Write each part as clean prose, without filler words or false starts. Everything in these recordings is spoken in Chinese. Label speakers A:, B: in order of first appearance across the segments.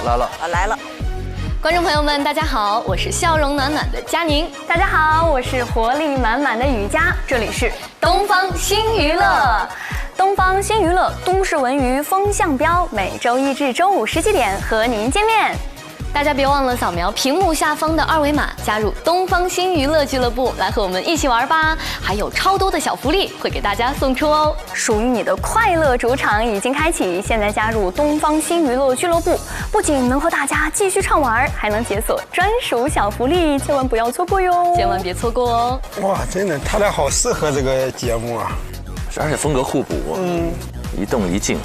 A: 来了，
B: 来了。
C: 观众朋友们，大家好，我是笑容暖暖的佳宁。
D: 大家好，我是活力满满的雨佳。这里是东方新娱乐。东方新娱乐，都市文娱风向标，每周一至周五17点和您见面。
C: 大家别忘了扫描屏幕下方的二维码，加入东方新娱乐俱乐部，来和我们一起玩吧！还有超多的小福利会给大家送出哦。
D: 属于你的快乐主场已经开启，现在加入东方新娱乐俱乐部，不仅能和大家继续畅玩，还能解锁专属小福利，千万不要错过哟！
C: 千万别错过哦！
E: 哇，真的，他俩好适合这个节目啊！
A: 而且风格互补，一动一静。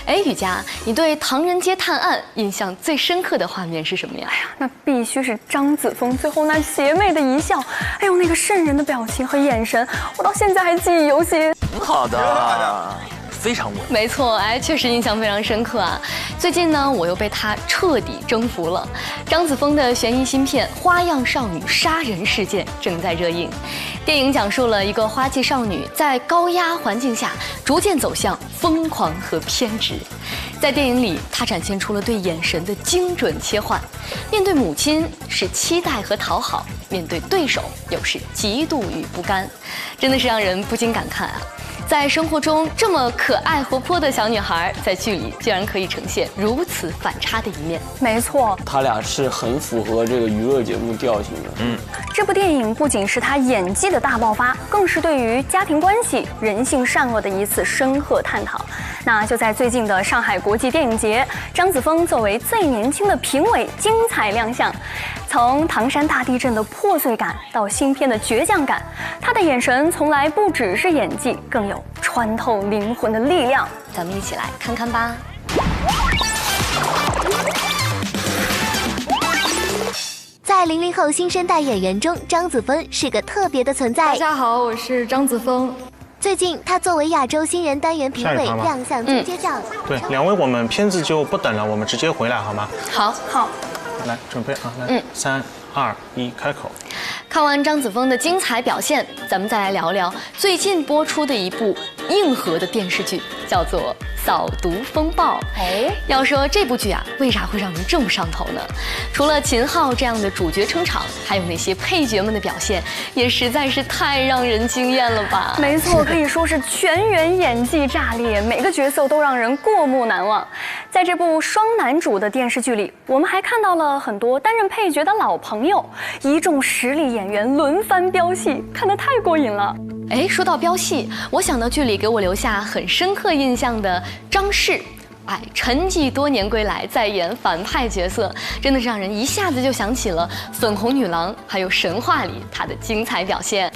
C: 哎，雨佳，你对《唐人街探案》印象最深刻的画面是什么呀？
D: 哎呀，那必须是张子枫最后那邪魅的一笑，还有那个瘆人的表情和眼神，我到现在还记忆犹新。
A: 挺好的，非常稳。
C: 没错，哎，确实印象非常深刻啊。最近呢，我又被他彻底征服了。张子枫的悬疑新片《花样少女杀人事件》正在热映。电影讲述了一个花季少女在高压环境下逐渐走向疯狂和偏执。在电影里，她展现出了对眼神的精准切换。面对母亲是期待和讨好，面对对手又是嫉妒与不甘，真的是让人不禁感慨啊。在生活中这么可爱活泼的小女孩，在剧里居然可以呈现如此反差的一面。
D: 没错，
F: 他俩是很符合这个娱乐节目调性的。
D: 这部电影不仅是他演技的大爆发，更是对于家庭关系、人性善恶的一次深刻探讨。那就在最近的上海国际电影节，张子枫作为最年轻的评委精彩亮相。从唐山大地震的破碎感到新片的倔强感，他的眼神从来不只是演技，更有穿透灵魂的力量。
C: 咱们一起来看看吧。
G: 在00后新生代演员中，张子枫是个特别的存在。
H: 大家好，我是张子枫。
G: 最近，他作为亚洲新人单元评委亮相金街奖。
I: 对，两位，我们片子就不等了，我们直接回来好吗？
C: 好。
I: 来，准备啊，来，3、2、1，开口。
C: 看完张子枫的精彩表现，咱们再来聊聊最近播出的一部硬核的电视剧，叫做《扫毒风暴》。要说这部剧啊，为啥会让人这么上头呢？除了秦昊这样的主角撑场，还有那些配角们的表现，也实在是太让人惊艳了吧？
D: 没错，可以说是全员演技炸裂，每个角色都让人过目难忘。在这部双男主的电视剧里，我们还看到了很多担任配角的老朋友，一众实力演员轮番飙戏，看得太过瘾了。
C: 哎，说到飙戏，我想到剧里给我留下很深刻印象的张氏。沉寂多年归来，再演反派角色，真的是让人一下子就想起了粉红女郎，还有神话里她的精彩表现。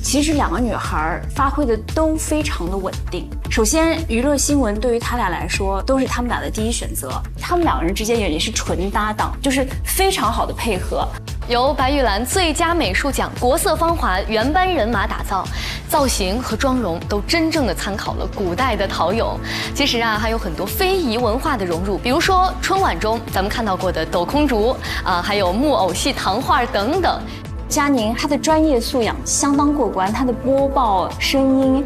H: 其实两个女孩发挥的都非常的稳定。首先，娱乐新闻对于他俩来说都是他们俩的第一选择，他们两个人之间也是纯搭档，就是非常好的配合。
C: 由白玉兰最佳美术奖国色芳华原班人马打造，造型和妆容都真正的参考了古代的陶俑。其实啊，还有很多非遗文化的融入，比如说春晚中咱们看到过的抖空竹还有木偶戏糖画等等。
H: 佳宁她的专业素养相当过关，她的播报声音，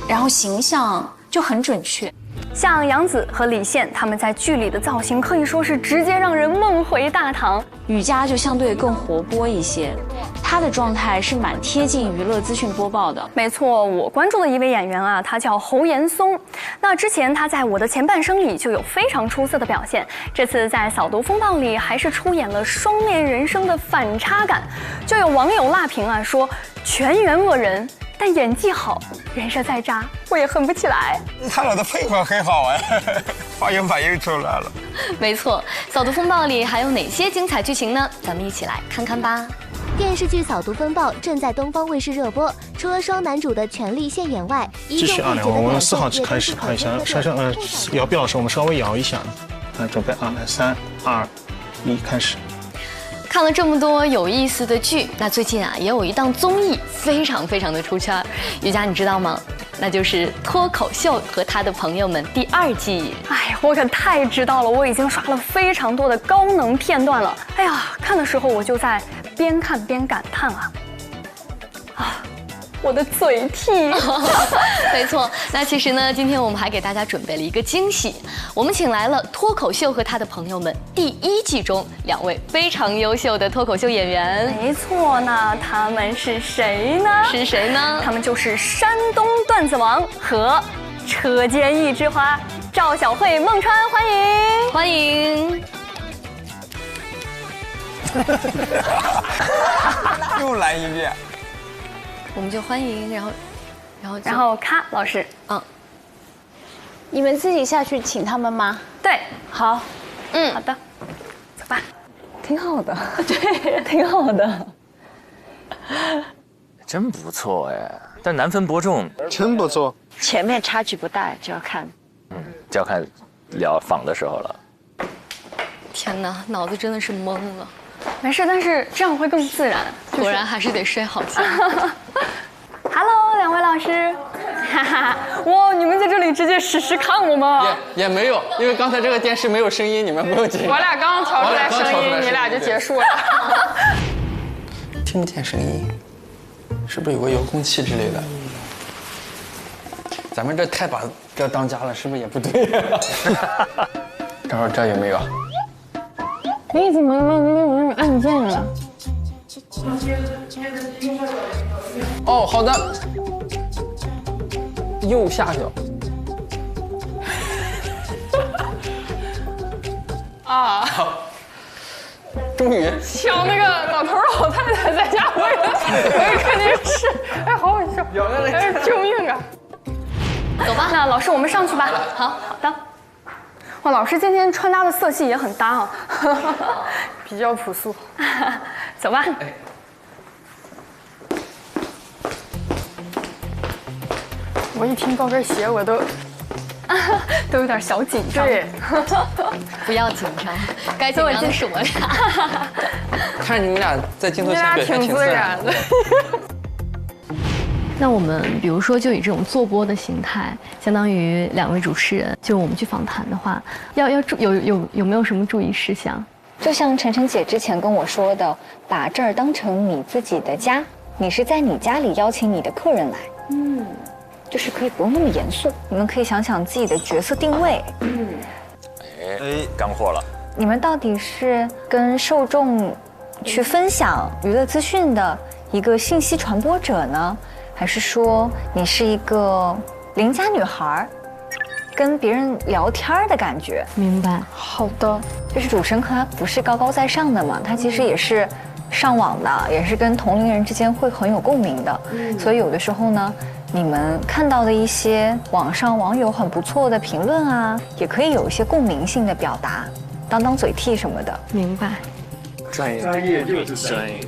H: 然后形象就很准确。
D: 像杨紫和李现他们在剧里的造型可以说是直接让人梦回大唐。
H: 雨佳就相对更活泼一些，她的状态是蛮贴近娱乐资讯播报的。
D: 没错，我关注的一位演员啊，他叫侯岩松。那之前他在《我的前半生》里就有非常出色的表现，这次在《扫毒风暴》里还是出演了双面人生的反差感。就有网友辣评啊说，全员恶人，但演技好，人设再渣，我也恨不起来。
E: 他俩的配合很好哎，反应出来了。
C: 没错，《扫毒风暴》里还有哪些精彩剧情呢？咱们一起来看看吧。
G: 电视剧《扫毒风暴》正在东方卫视热播，除了双男主的全力现眼外，
I: 继续啊，我们4号机开始看一下，摇标的时候我们稍微摇一下。来，准备啊，来3、2、1，开始。
C: 看了这么多有意思的剧，那最近啊也有一档综艺非常的出圈。雨佳你知道吗？那就是《脱口秀和他的朋友们》第2季。
D: 哎呀，我可太知道了，我已经刷了非常多的高能片段了。哎呀，看的时候我就在边看边感叹啊，我的嘴替。
C: 没错，那其实呢，今天我们还给大家准备了一个惊喜，我们请来了《脱口秀和他的朋友们》第1季中2位非常优秀的脱口秀演员。
D: 没错，那他们是谁呢？
C: 是谁呢？
D: 他们就是山东段子王和车间一枝花赵小慧、孟川，欢迎，
C: 欢迎。
E: 又来一遍，
C: 我们就欢迎，
D: 然后咔，老师，
H: 你们自己下去请他们吗？
D: 对，
H: 好，
D: 好的，走吧。
H: 挺好的，对，挺好的。
A: 真不错哎，但难分伯仲，
I: 真不错。
H: 前面差距不大，就要看。
A: 就要看聊访的时候了。
C: 天哪，脑子真的是懵了。
D: 没事，但是这样会更自然。
C: 果然还是得睡好觉。
D: Hello， 两位老师，哈哈，哇，你们在这里直接实时看我吗？
F: 也没有，因为刚才这个电视没有声音，你们不用紧张。
B: 我俩刚调出来声音，你俩就结束了。
F: 听不见声音，是不是有个遥控器之类的？咱们这太把这当家了，是不是也不对？正好这有没有？
B: 你怎么没有那个按键啊？
F: 哦，好的。右下角。
B: 啊！
F: 终于。
B: 抢那个老头老太太在家喂看电视，哎，好好笑！哎，救命啊！
D: 走吧，那老师我们上去吧。好的。哇，老师今天穿搭的色系也很搭啊，
B: 比较朴素。
D: 走吧。
B: 我一听高跟鞋，我都
D: 有点小紧张。
B: 对，
C: 不要紧张，该紧张的是我俩。
F: 看你们俩在镜头前表现挺自然的。
C: 那我们比如说就以这种坐播的形态，相当于2位主持人，就我们去访谈的话，有没有什么注意事项？
J: 就像晨晨姐之前跟我说的，把这儿当成你自己的家，你是在你家里邀请你的客人来，就是可以不用那么严肃，你们可以想想自己的角色定位，
A: 干货了。
J: 你们到底是跟受众去分享娱乐资讯的一个信息传播者呢？还是说你是一个邻家女孩，跟别人聊天的感觉？
C: 明白。
J: 好的，就是主持人他不是高高在上的嘛，他其实也是上网的，也是跟同龄人之间会很有共鸣的。所以有的时候呢，你们看到的一些网上网友很不错的评论啊，也可以有一些共鸣性的表达，当嘴替什么的。
C: 明白。
A: 专业就是专业。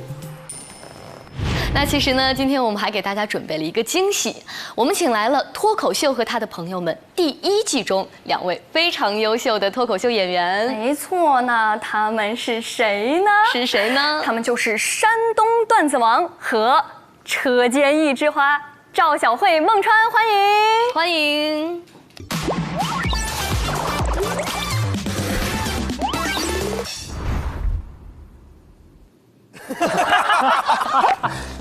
C: 那其实呢，今天我们还给大家准备了一个惊喜，我们请来了《脱口秀和他的朋友们》第1季中2位非常优秀的脱口秀演员。
D: 没错，那他们是谁呢？
C: 是谁呢？
D: 他们就是山东段子王和车间一枝花赵小慧、孟川，欢迎，
C: 欢迎。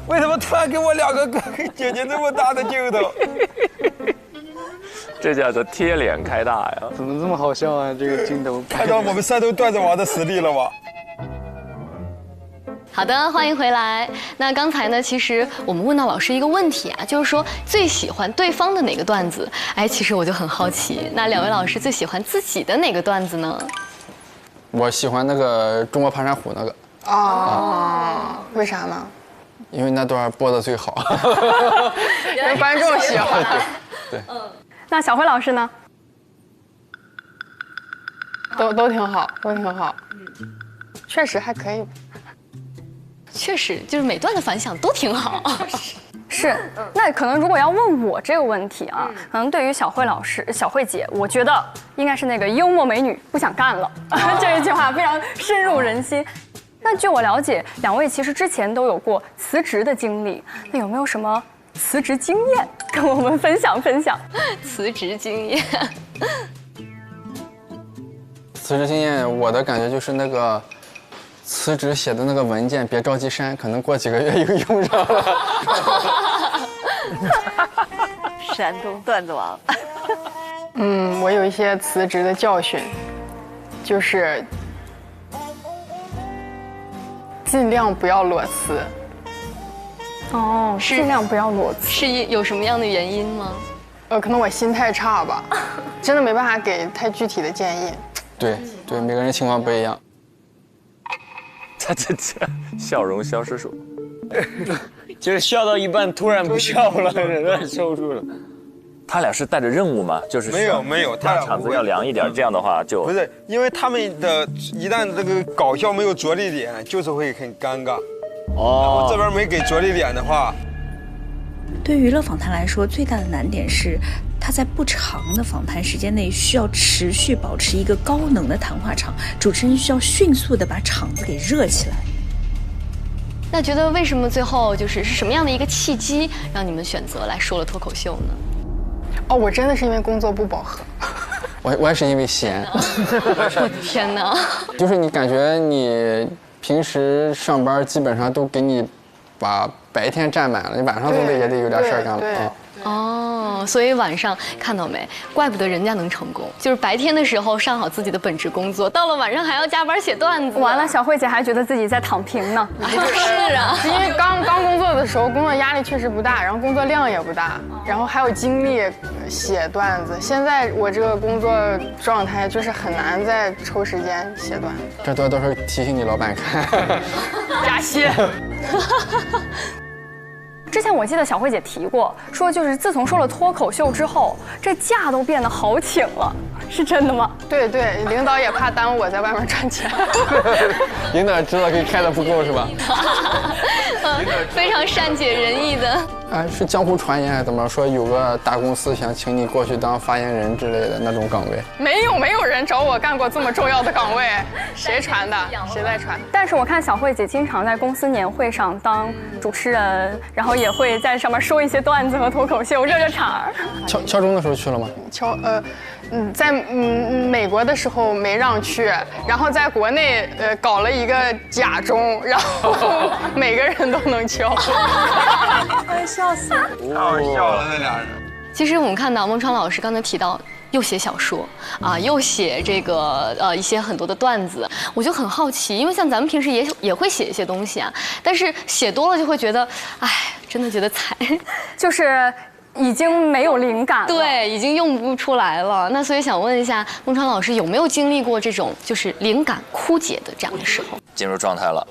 E: 为什么突然给我2个哥哥姐姐这么大的镜头？
A: 这叫做贴脸开大呀！
F: 怎么这么好笑啊？这个镜头
E: 看到我们山东段子王的实力了吗？
C: 好的，欢迎回来。那刚才呢，其实我们问到老师一个问题啊，就是说最喜欢对方的哪个段子？哎，其实我就很好奇，那2位老师最喜欢自己的哪个段子呢？
F: 我喜欢那个中国爬山虎那个。
B: 为啥呢？
F: 因为那段播的最好，
B: 因为观众喜欢。
F: 对。
D: 那小辉老师呢？
B: 都挺好，都挺好。确实还可以。
C: 确实，就是每段的反响都挺好。
D: 是，那可能如果要问我这个问题啊，可能对于小慧老师、小慧姐，我觉得应该是那个幽默美女不想干了，这一句话非常深入人心。那据我了解，2位其实之前都有过辞职的经历，那有没有什么辞职经验跟我们分享分享？
C: 辞职经验，
F: 辞职经验，我的感觉就是那个辞职写的那个文件，别着急删，可能过几个月又用上了。
H: 山东段子王。
B: 我有一些辞职的教训，就是尽量不要裸辞。
D: 哦，尽量不要裸辞。
C: 是有什么样的原因吗？
B: 可能我心态差吧，真的没办法给太具体的建议。
F: 对，每个人情况不一样。
A: 这笑容消失术，
E: 就是笑到一半突然不笑了，忍受不住了。
A: 他俩是带着任务吗？就是
E: 没有，他俩
A: 场子要凉一点，这样的话就
E: 不是，因为他们的一旦这个搞笑没有着力点，就是会很尴尬。哦，这边没给着力点的话，
H: 对娱乐访谈来说，最大的难点是，它在不长的访谈时间内需要持续保持一个高能的谈话场，主持人需要迅速的把场子给热起来。
C: 那觉得为什么最后是什么样的一个契机让你们选择来说了脱口秀呢？
B: 我真的是因为工作不饱和。
F: 我也是因为闲。
C: 我的天哪！
F: 就是你感觉你平时上班基本上都给你把白天占满了，你晚上也得有点事儿干了。
C: 哦，所以晚上看到没？怪不得人家能成功，就是白天的时候上好自己的本职工作，到了晚上还要加班写段子。
D: 完了，小慧姐还觉得自己在躺平呢。
C: 是啊，
B: 因为刚工作的时候，工作压力确实不大，然后工作量也不大，然后还有精力写段子。现在我这个工作状态就是很难再抽时间写段子。
F: 这都是提醒你老板看。
B: 加薪。
D: 之前我记得小慧姐提过，说就是自从说了脱口秀之后，这假都变得好请了，是真的吗？
B: 对，领导也怕耽误我在外面赚钱。
F: 领导知道给开的不够是吧？
C: 非常善解人意的。
F: 是江湖传言还是怎么说？有个大公司想请你过去当发言人之类的那种岗位。
B: 没有人找我干过这么重要的岗位，谁传的？谁在传？
D: 但是我看小慧姐经常在公司年会上当主持人，然后也会在上面说一些段子和脱口秀热场。
F: 敲钟的时候去了吗？
B: 在美国的时候没让去，然后在国内搞了一个假钟，然后每个人都能敲。
H: 哎，笑死了！
E: 太好笑了，那俩人。
C: 其实我们看到孟川老师刚才提到，又写小说啊，又写这个一些很多的段子，我就很好奇，因为像咱们平时也会写一些东西啊，但是写多了就会觉得，哎，真的觉得惨，
D: 就是已经没有灵感了，
C: 对，已经用不出来了。那所以想问一下孟川老师，有没有经历过这种就是灵感枯竭的这样的时候？
A: 进入状态了。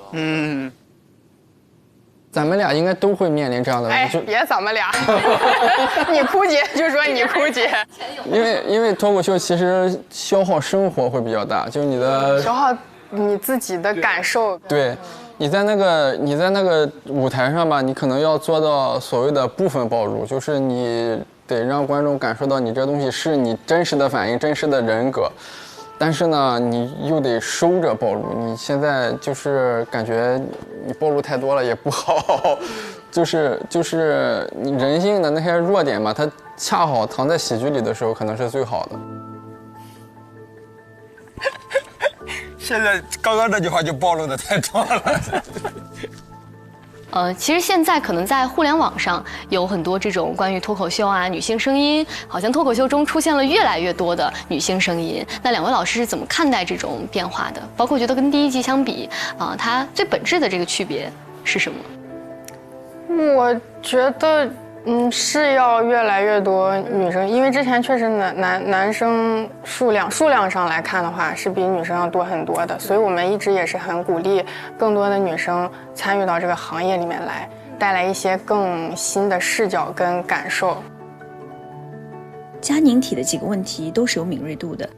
F: 咱们俩应该都会面临这样的问题。
B: 别咱们俩，你枯竭就说你枯竭。
F: 因为脱口秀其实消耗生活会比较大，就是你的
B: 消耗你自己的感受。
F: 对，你在那个舞台上吧，你可能要做到所谓的部分暴露，就是你得让观众感受到你这东西是你真实的反应、真实的人格。但是呢，你又得收着暴露。你现在就是感觉你暴露太多了也不好，就是你人性的那些弱点嘛，它恰好藏在喜剧里的时候，可能是最好的。
E: 现在刚刚这句话就暴露的太多了。
C: 其实现在可能在互联网上有很多这种关于脱口秀啊、女性声音，好像脱口秀中出现了越来越多的女性声音。那两位老师是怎么看待这种变化的？包括觉得跟第一季相比它最本质的这个区别是什么？
B: 我觉得是要越来越多女生，因为之前确实男生数量上来看的话是比女生要多很多的，所以我们一直也是很鼓励更多的女生参与到这个行业里面来，带来一些更新的视角跟感受。
H: 佳宁提的几个问题都是有敏锐度的。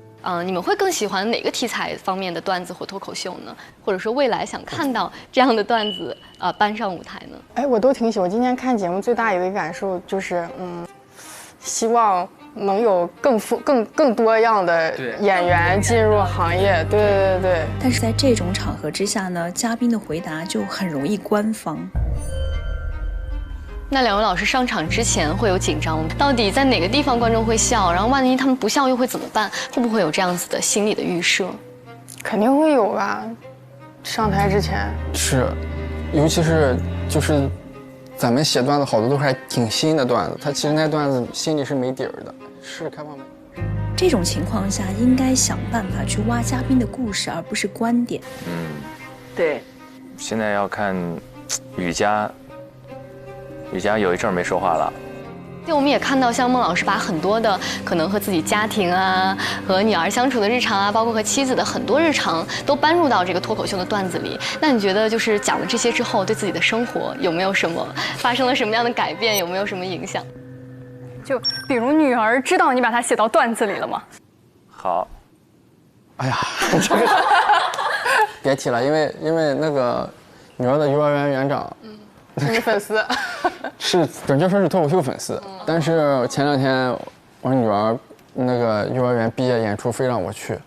C: 你们会更喜欢哪个题材方面的段子或脱口秀呢？或者说未来想看到这样的段子搬上舞台呢？
B: 我都挺喜欢。我今天看节目最大的一个感受就是，希望能有更多样的演员进入行业。对。
H: 但是在这种场合之下呢，嘉宾的回答就很容易官方。
C: 那两位老师上场之前会有紧张吗？到底在哪个地方观众会笑？然后万一他们不笑又会怎么办？会不会有这样子的心理的预设？
B: 肯定会有吧。上台之前
F: 是，尤其是就是咱们写段子好多都还挺新的段子，他其实那段子心里是没底儿的，是开放麦。
H: 这种情况下，应该想办法去挖嘉宾的故事，而不是观点。
J: 对。
A: 现在要看雨佳有一阵儿没说话了。
C: 对，我们也看到像孟老师把很多的可能和自己家庭啊、和女儿相处的日常啊，包括和妻子的很多日常，都搬入到这个脱口秀的段子里。那你觉得就是讲了这些之后，对自己的生活有没有什么发生了什么样的改变？有没有什么影响？
D: 就比如女儿知道你把它写到段子里了吗？
A: 好。
F: 哎呀，这个别提了，因为那个女儿的幼儿园园长。
B: 是你粉丝？
F: 是准确说是脱口秀粉丝，但是前2天我女儿那个幼儿园毕业演出非让我去，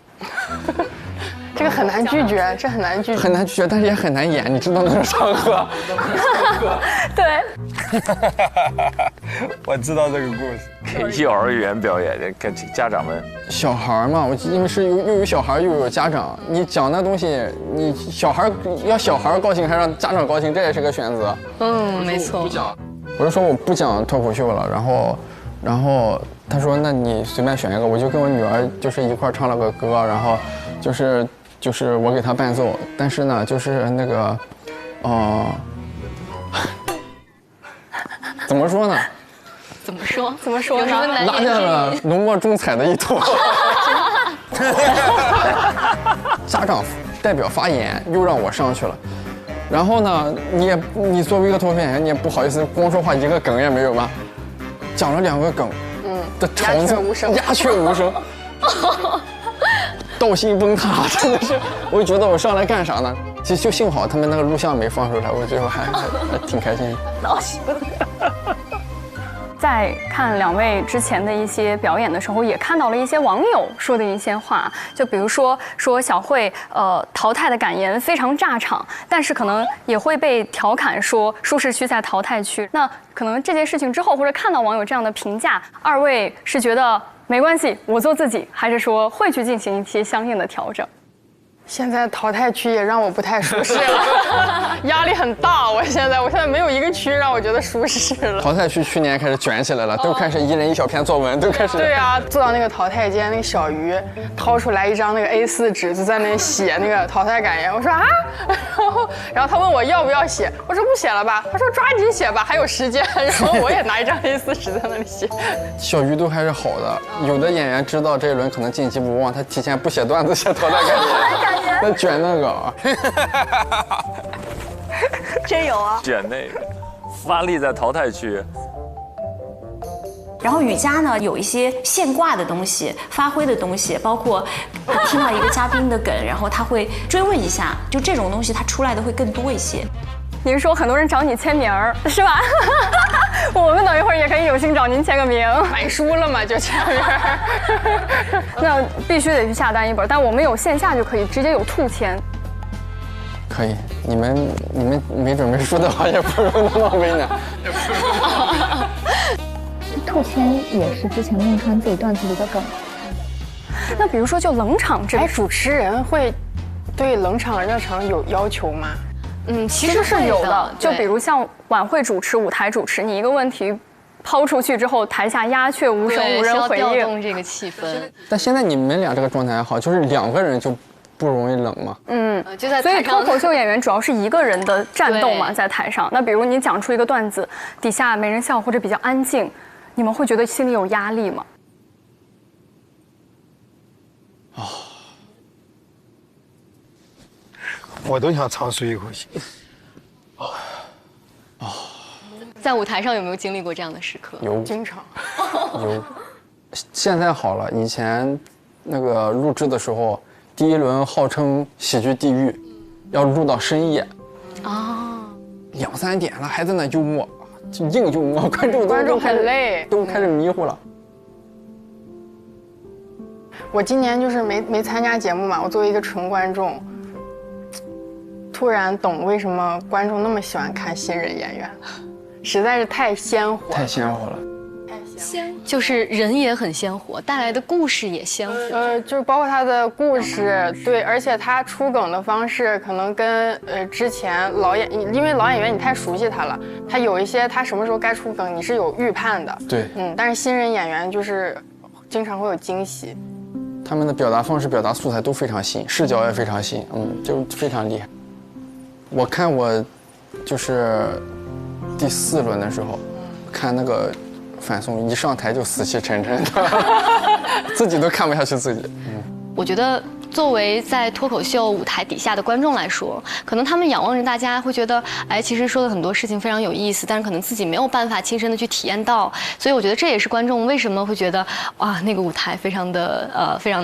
B: 这个很难拒绝，这很难拒绝，
F: 很难拒绝，但是也很难演，你知道那个场合。
D: 对，
E: 我知道这个故事。
A: 给幼儿园表演，跟家长们。
F: 小孩嘛，我因为是又有小孩又有家长，你讲那东西，你小孩高兴还是让家长高兴，这也是个选择。
C: 没错。
F: 我就说我不讲脱口秀了，然后他说那你随便选一个，我就跟我女儿就是一块唱了个歌，然后就是我给她伴奏，但是呢就是那个，怎么说呢？
C: 怎么说？
D: 有什么难
F: 拉下了浓墨重彩的一头。家长代表发言又让我上去了，然后呢，你作为一个脱口秀演员，你也不好意思光说话，一个梗也没有吧？讲了2个梗，的场子鸦雀无声，道心崩塌，真的是，我就觉得我上来干啥呢？就幸好他们那个录像没放出来，我最后还挺开心的。
D: 道心崩塌。在看2位之前的一些表演的时候，也看到了一些网友说的一些话，就比如说小慧淘汰的感言非常炸场，但是可能也会被调侃说舒适区在淘汰区。那可能这件事情之后，或者看到网友这样的评价，2位是觉得没关系，我做自己，还是说会去进行一些相应的调整？
B: 现在淘汰区也让我不太舒适了，压力很大。我现在没有一个区让我觉得舒适了。
F: 淘汰区去年开始卷起来了，都开始1人1小篇作文，都开始。
B: 对啊，坐到那个淘汰间，那个小鱼掏出来一张那个 A4 纸，就在那写那个淘汰感言。我说啊，然后他问我要不要写，我说不写了吧。他说抓紧写吧，还有时间。然后我也拿一张 A4 纸在那里写。
F: 小鱼都还是好的，有的演员知道这一轮可能晋级不忘，他提前不写段子，写淘汰感言。那卷那个啊，
D: 真有啊！
A: 卷那个，发力在淘汰区。
H: 然后雨佳呢，有一些现挂的东西、发挥的东西，包括听到一个嘉宾的梗，然后他会追问一下，就这种东西他出来的会更多一些。
D: 您说很多人找你签名儿是吧？我们等一会儿也可以有幸找您签个名。
B: 买书了嘛就签名。
D: 那必须得去下单一本，但我们有线下就可以直接有兔签。
F: 可以，你们没准备书的话也不用那么为难。
J: 兔签也是之前孟川自己段子里的梗。
D: 那比如说就冷场这，
B: 主持人会对冷场热场有要求吗？
D: 其实是有的。就比如像晚会主持、舞台主持，你一个问题抛出去之后，台下鸦雀无声，无人回应，
C: 调动这个气氛。
F: 但现在你们俩这个状态还好，就是2个人就不容易冷嘛。
C: 就在
D: 所以脱口秀演员主要是一个人的战斗嘛，在台上。那比如你讲出一个段子，底下没人笑或者比较安静，你们会觉得心里有压力吗？
E: 我都想长舒一口气。
C: 在舞台上有没有经历过这样的时刻？
F: 有，
B: 经常。
F: 有。现在好了，以前那个录制的时候，第1轮号称喜剧地狱，要录到深夜。2、3点了还在那幽默，就硬幽默，观众
B: 很累，
F: 都开始迷糊了。
B: 我今年就是没参加节目嘛，我作为一个纯观众。突然懂为什么观众那么喜欢看新人演员了，实在是太鲜活了。
F: 太鲜活了。
B: 太鲜
C: 就是人也很鲜活，带来的故事也鲜活。
B: 就是包括他的故事，对，而且他出梗的方式可能跟之前因为老演员你太熟悉他了，他有一些他什么时候该出梗你是有预判的。
F: 对，
B: 但是新人演员就是经常会有惊喜。
F: 他们的表达方式、表达素材都非常新，视角也非常新，就非常厉害。我看我就是第4轮的时候，看那个樊松一上台就死气沉沉的，自己都看不下去自己。
C: 我觉得作为在脱口秀舞台底下的观众来说，可能他们仰望着大家，会觉得，哎，其实说的很多事情非常有意思，但是可能自己没有办法亲身的去体验到，所以我觉得这也是观众为什么会觉得，哇，那个舞台非常的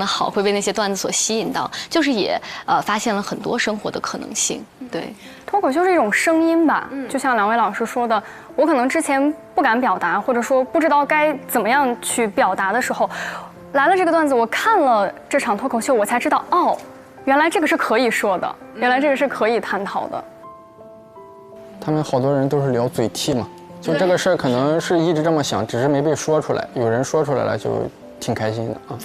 C: 好，会被那些段子所吸引到，就是也发现了很多生活的可能性。对，
D: 脱口秀是一种声音吧，就像2位老师说的，我可能之前不敢表达，或者说不知道该怎么样去表达的时候。来了这个段子，我看了这场脱口秀，我才知道，哦，原来这个是可以说的，原来这个是可以探讨的。
F: 他们好多人都是聊嘴替嘛，就这个事儿可能是一直这么想，只是没被说出来，有人说出来了就挺开心的啊。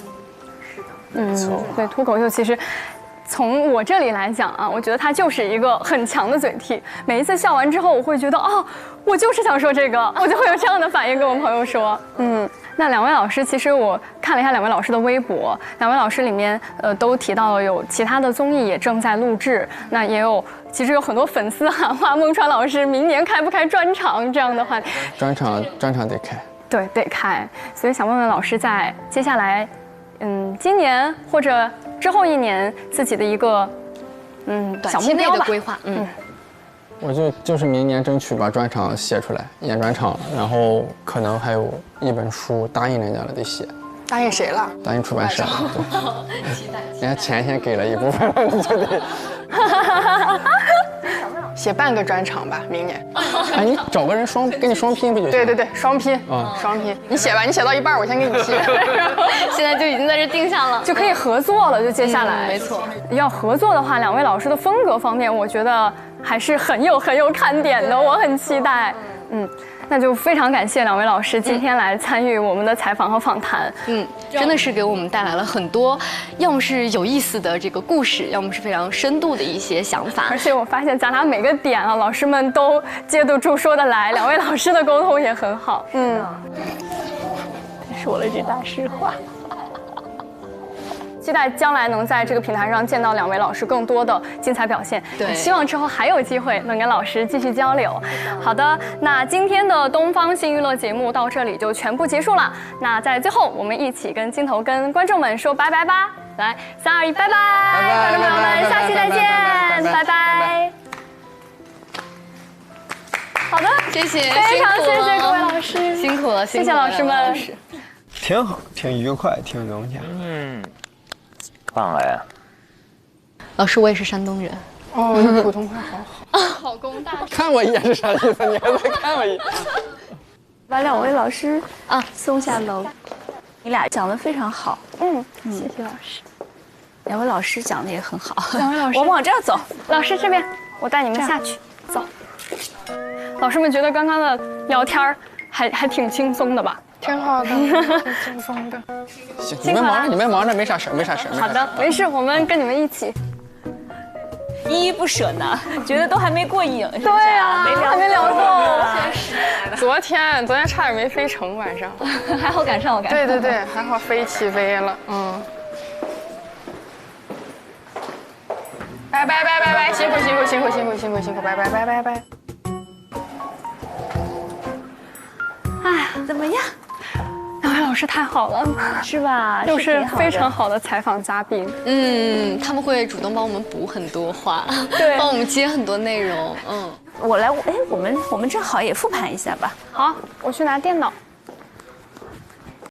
D: 是的，对，脱口秀其实。从我这里来讲啊，我觉得它就是一个很强的嘴替。每一次笑完之后，我会觉得哦，我就是想说这个，我就会有这样的反应跟我朋友说。那2位老师，其实我看了一下2位老师的微博，2位老师里面都提到了有其他的综艺也正在录制，那也有其实有很多粉丝喊话孟川老师明年开不开专场这样的话题。
F: 专场得开。
D: 对，得开。所以想问问老师，在接下来，今年或者之后1年自己的一个小目标吧，
C: 规划。
F: 我就是明年争取把专场写出来，演专场，然后可能还有一本书，答应人家了得写。
B: 答应谁了？
F: 答应出版社了。对，人家钱先给了一部分了，你就得
B: 写半个专场吧，明年。
F: 哎，你找个人跟你双拼不就行？
B: 对，双拼双拼。你写吧，你写到一半，我先给你批。
C: 现在就已经在这定下了，
D: 就可以合作了。就接下来，
C: 没错。
D: 要合作的话，2位老师的风格方面，我觉得还是很有看点的，我很期待。那就非常感谢2位老师今天来参与我们的采访和访谈。
C: 真的是给我们带来了很多，要么是有意思的这个故事，要么是非常深度的一些想法。
D: 而且我发现咱俩每个点啊，老师们都接得住，说得来。2位老师的沟通也很好。说了句大实话。期待将来能在这个平台上见到2位老师更多的精彩表现。
C: 对，
D: 希望之后还有机会能跟老师继续交流。好的，那今天的东方新娱乐节目到这里就全部结束了。那在最后，我们一起跟镜头跟观众们说拜拜吧。来，3、2、1，拜拜！观众朋友们，下期再见，拜拜。好的，
C: 谢谢，
D: 非常谢谢各位老师，
C: 辛苦了，
D: 谢谢老师们。
E: 挺好，挺愉快，挺融洽。
A: 棒哎！
C: 老师，我也是山东人。
B: 哦，普通话好好。
C: 好工大。
F: 看我一眼是啥意思？你还在看我一眼？
H: 把2位老师送下楼。你俩讲得非常好。
D: 谢谢老师。
H: 2位老师讲的也很好。
D: 2位老师，
H: 我往这儿走。
D: 老师这边，我带你们下去。走。老师们觉得刚刚的聊天还挺轻松的吧？
B: 挺好的，挺轻松的。
F: 行，你们忙着，没啥事，没啥事。
D: 好的，没事，我们跟你们一起。
H: 依依不舍呢，觉得都还没过瘾。
D: 对啊，还没聊够。
B: 昨天差点没飞成，晚上
J: 还好赶上。
B: 对，还好飞起飞了。拜，辛苦，拜。
D: 哎，怎么样？2位老师太好了，
H: 是吧？
D: 又是非常好的采访嘉宾。
C: 他们会主动帮我们补很多话，
D: 对，
C: 帮我们接很多内容。
H: 我们正好也复盘一下吧。
D: 好，我去拿电脑。